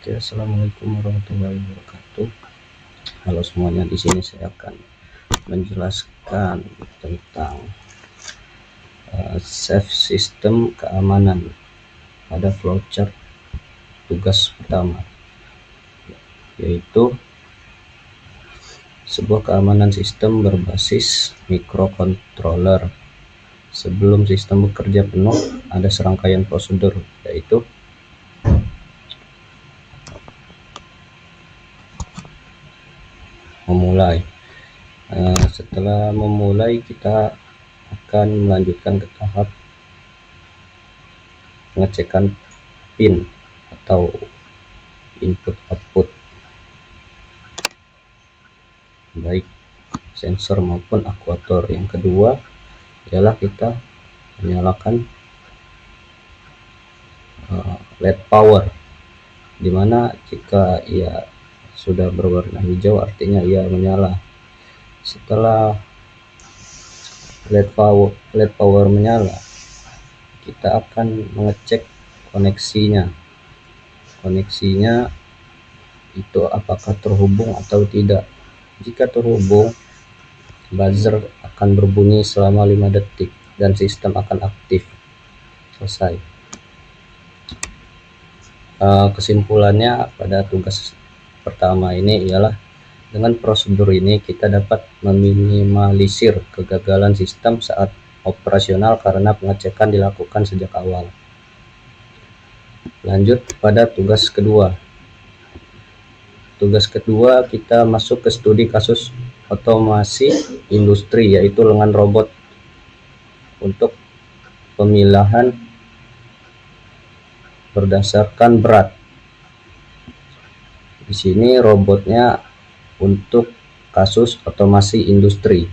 Oke, assalamualaikum warahmatullahi wabarakatuh. Halo semuanya, di sini saya akan menjelaskan tentang save sistem keamanan pada flowchart tugas pertama, yaitu sebuah keamanan sistem berbasis microcontroller. Sebelum sistem bekerja penuh, ada serangkaian prosedur, yaitu memulai. Setelah memulai, kita akan melanjutkan ke tahap pengecekan pin atau input output, baik sensor maupun aktuator. Yang kedua ialah kita menyalakan LED power, dimana jika ia sudah berwarna hijau artinya ia menyala. Setelah LED power menyala, kita akan mengecek koneksinya itu apakah terhubung atau tidak. Jika terhubung, buzzer akan berbunyi selama 5 detik dan sistem akan aktif. Selesai. Kesimpulannya pada tugas pertama ini ialah dengan prosedur ini kita dapat meminimalisir kegagalan sistem saat operasional karena pengecekan dilakukan sejak awal. Lanjut pada tugas kedua. Tugas kedua kita masuk ke studi kasus otomasi industri, yaitu lengan robot untuk pemilahan berdasarkan berat. Di sini robotnya untuk kasus otomasi industri.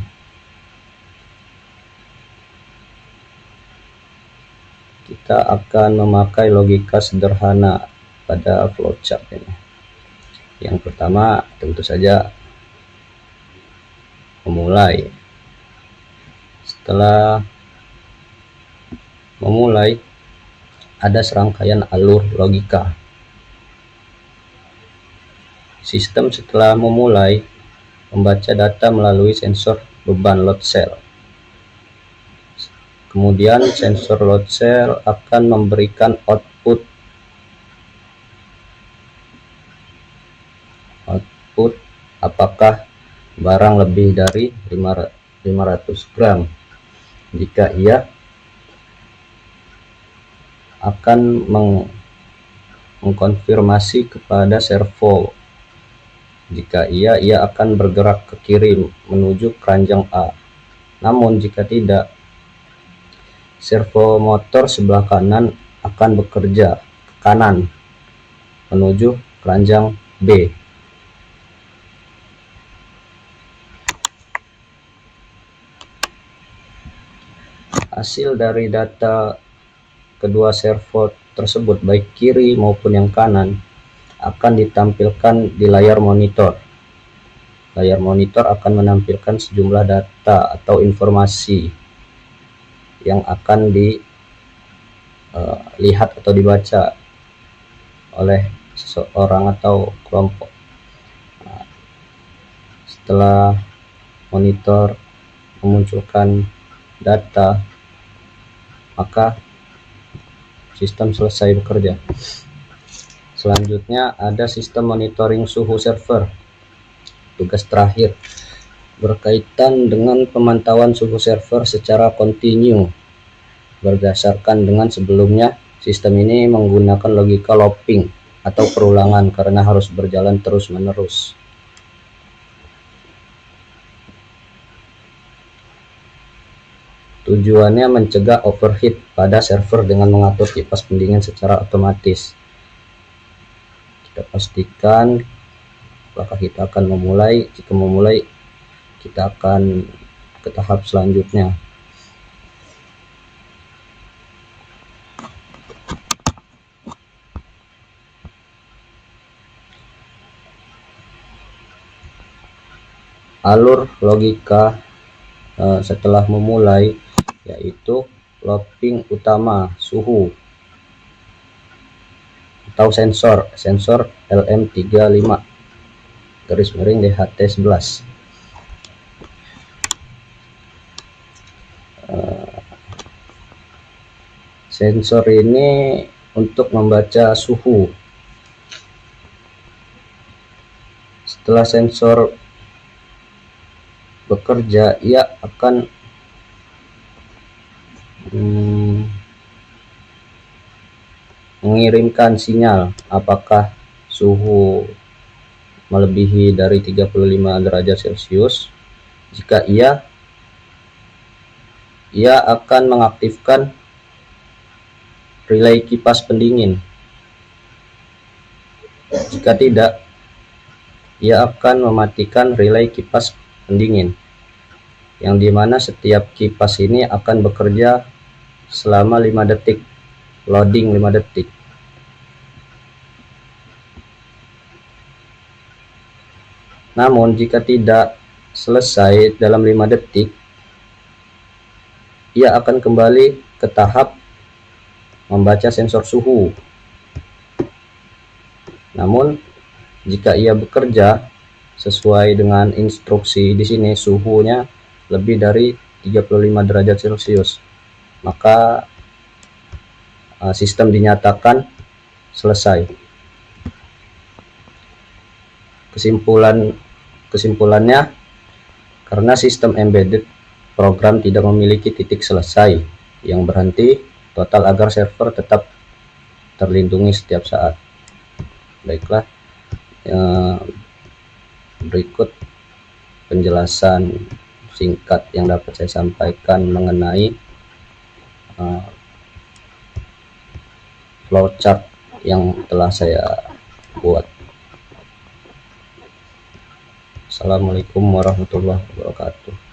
Kita akan memakai logika sederhana pada flowchart ini. Yang pertama tentu saja memulai. Setelah memulai, ada serangkaian alur logika. Sistem setelah memulai membaca data melalui sensor beban load cell. Kemudian sensor load cell akan memberikan output apakah barang lebih dari 500 gram. Jika iya, akan mengkonfirmasi kepada servo. Jika iya, ia akan bergerak ke kiri menuju keranjang A. Namun jika tidak, servo motor sebelah kanan akan bekerja ke kanan menuju keranjang B. Hasil dari data kedua servo tersebut, baik kiri maupun yang kanan, akan ditampilkan di layar monitor. Layar monitor akan menampilkan sejumlah data atau informasi yang akan dilihat atau dibaca oleh seseorang atau kelompok. Setelah monitor memunculkan data, maka sistem selesai bekerja. Selanjutnya ada sistem monitoring suhu server. Tugas terakhir berkaitan dengan pemantauan suhu server secara kontinu. Berdasarkan dengan sebelumnya, sistem ini menggunakan logika looping atau perulangan karena harus berjalan terus-menerus. Tujuannya mencegah overheat pada server dengan mengatur kipas pendingin secara otomatis. Kita pastikan apakah kita akan memulai. Jika memulai, kita akan ke tahap selanjutnya. Alur logika setelah memulai yaitu looping utama suhu atau sensor LM35 garis miring DHT11. Sensor ini untuk membaca suhu. Setelah sensor bekerja, ia akan mengirimkan sinyal apakah suhu melebihi dari 35 derajat Celcius. Jika ia akan mengaktifkan relay kipas pendingin. Jika tidak, ia akan mematikan relay kipas pendingin, yang dimana setiap kipas ini akan bekerja selama 5 detik, loading 5 detik. Namun jika tidak selesai dalam 5 detik, ia akan kembali ke tahap membaca sensor suhu. Namun jika ia bekerja sesuai dengan instruksi di sini, suhunya lebih dari 35 derajat Celcius, maka sistem dinyatakan selesai. Kesimpulannya, karena sistem embedded program tidak memiliki titik selesai yang berhenti total agar server tetap terlindungi setiap saat. Baiklah, berikut penjelasan singkat yang dapat saya sampaikan mengenai flowchart yang telah saya buat. Assalamualaikum warahmatullahi wabarakatuh.